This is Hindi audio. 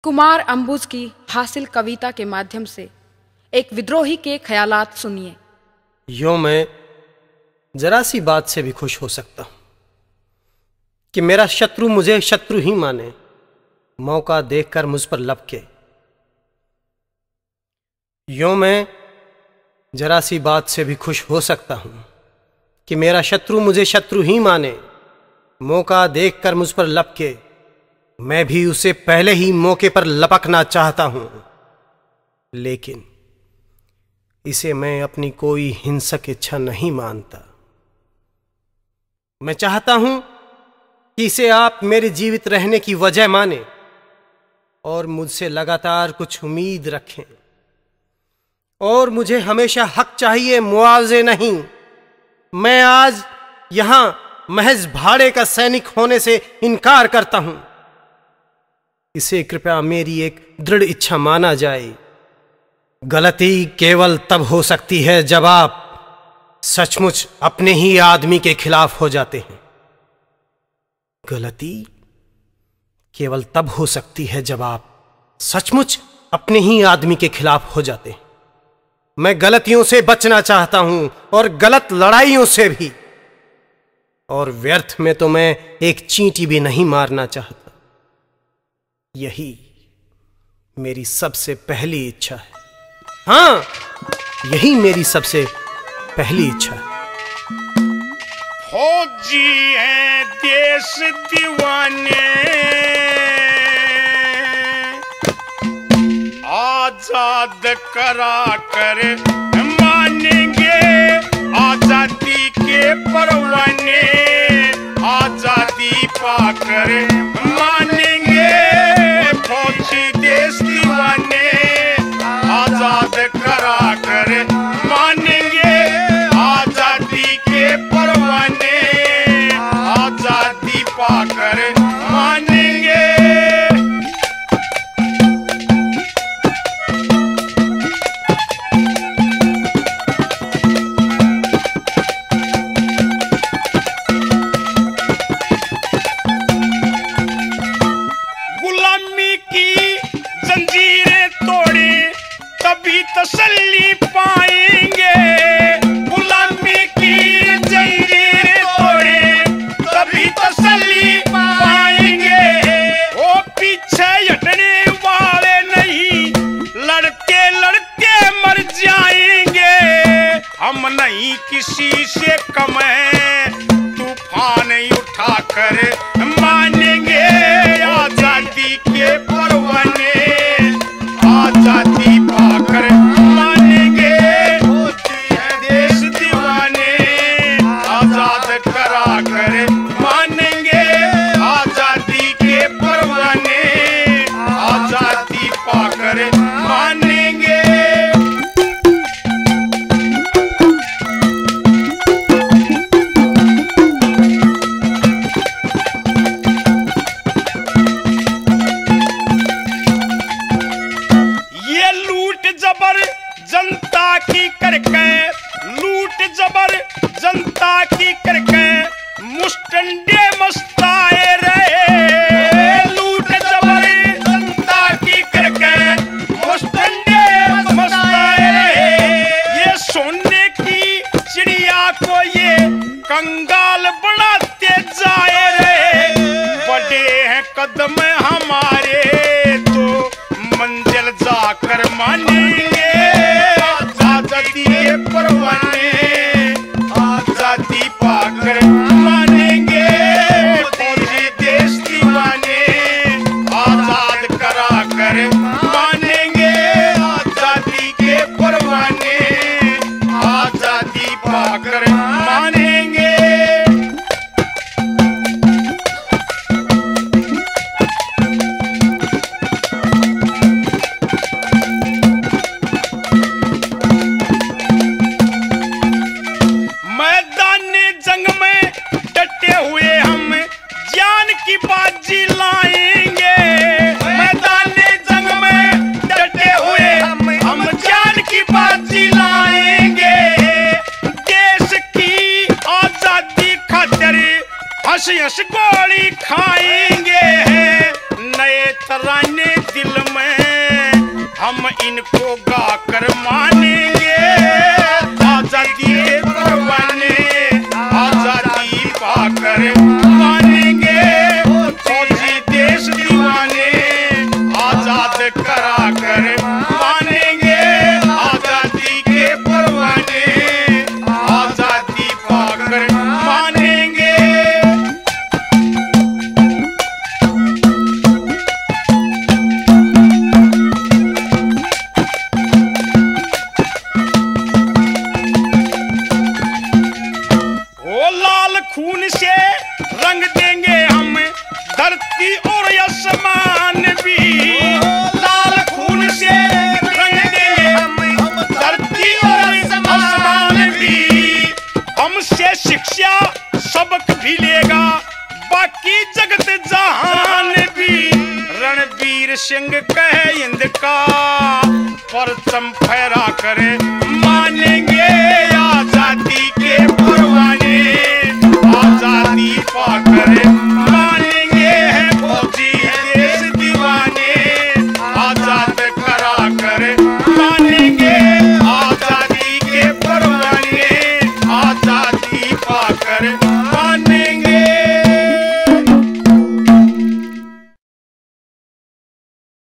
कुमार अंबुज की हासिल कविता के माध्यम से एक विद्रोही के ख्यालात सुनिए। यूं मैं जरा सी बात से भी खुश हो सकता हूं कि मेरा शत्रु मुझे शत्रु ही माने, मौका देखकर मुझ पर लपके। यूं मैं जरा सी बात से भी खुश हो सकता हूं कि मेरा शत्रु मुझे शत्रु ही माने, मौका देखकर मुझ पर लपके। मैं भी उसे पहले ही मौके पर लपकना चाहता हूं, लेकिन इसे मैं अपनी कोई हिंसक इच्छा नहीं मानता। मैं चाहता हूं कि इसे आप मेरे जीवित रहने की वजह माने और मुझसे लगातार कुछ उम्मीद रखें। और मुझे हमेशा हक चाहिए, मुआवजे नहीं। मैं आज यहां महज भाड़े का सैनिक होने से इनकार करता हूं। इसे कृपया मेरी एक दृढ़ इच्छा माना जाए। गलती केवल तब हो सकती है जब आप सचमुच अपने ही आदमी के खिलाफ हो जाते हैं। गलती केवल तब हो सकती है जब आप सचमुच अपने ही आदमी के खिलाफ हो जाते हैं। मैं गलतियों से बचना चाहता हूं और गलत लड़ाइयों से भी, और व्यर्थ में तो मैं एक चींटी भी नहीं मारना चाहता। यही मेरी सबसे पहली इच्छा है। हां, यही मेरी सबसे पहली इच्छा है। फौजी हैं देश दीवाने, आजाद करा कर मानेंगे आजादी के परवाने, आजादी पाकर मानेंगे फौजी देश दीवाने, आजाद करा कर मानेंगे आजादी के परवाने, आजादी पाकर मानेंगे। गुलामी की जंजीरें तोड़े तभी तसल्ली पाएंगे, गुलामी की जंजीरें तोड़े तभी तसल्ली पाएंगे। वो पीछे हटने वाले नहीं, लड़के लड़के मर जाएंगे। हम नहीं किसी से कम हैं, तूफान उठाकर मानेंगे आजादी के परवाने, आजादी पाकर मानेंगे देश दीवाने, आजाद करा कर मानेंगे आजादी के परवाने, आजादी पाकर मानेंगे। जनता की करके लूट जबर, जनता की करके मुस्टंडे मस्ताए रहे, लूट जबर जनता की करके मुस्टंडे मस्ताए रहे। ये सोने की चिड़िया को ये कंगाल बनाते जाए रहे। बड़े हैं कदम हमारे तो मंजिल जाकर मानेंगे आजादी के परवाने, आजादी पाकर मानेंगे फौजी देश दीवाने, आजाद करा कर मानेंगे आजादी के परवाने, आजादी पाकर मानेंगे। की बाजी लाएंगे, मैदाने जंग में डटे हुए हम जान की बाजी लाएंगे। देश की आजादी खातिर हंस हंस गोली खाएंगे, नए तराने दिल में हम इनको गाकर मानेंगे। आजादी के परवाने आजादी पाकर मानेंगे। फौजी देश दीवाने आजाद करा कर मानेंगे। आजादी के परवाने आजादी पाकर मानेंगे। खून से रंग देंगे हम धरती और आसमान भी। लाल खून से रंग देंगे हम धरती और आसमान भी। हमसे शिक्षा सबक भी लेगा बाकी जगत जहान भी। रणवीर सिंह कहे हिंद का परचम फहरा कर मानेंगे।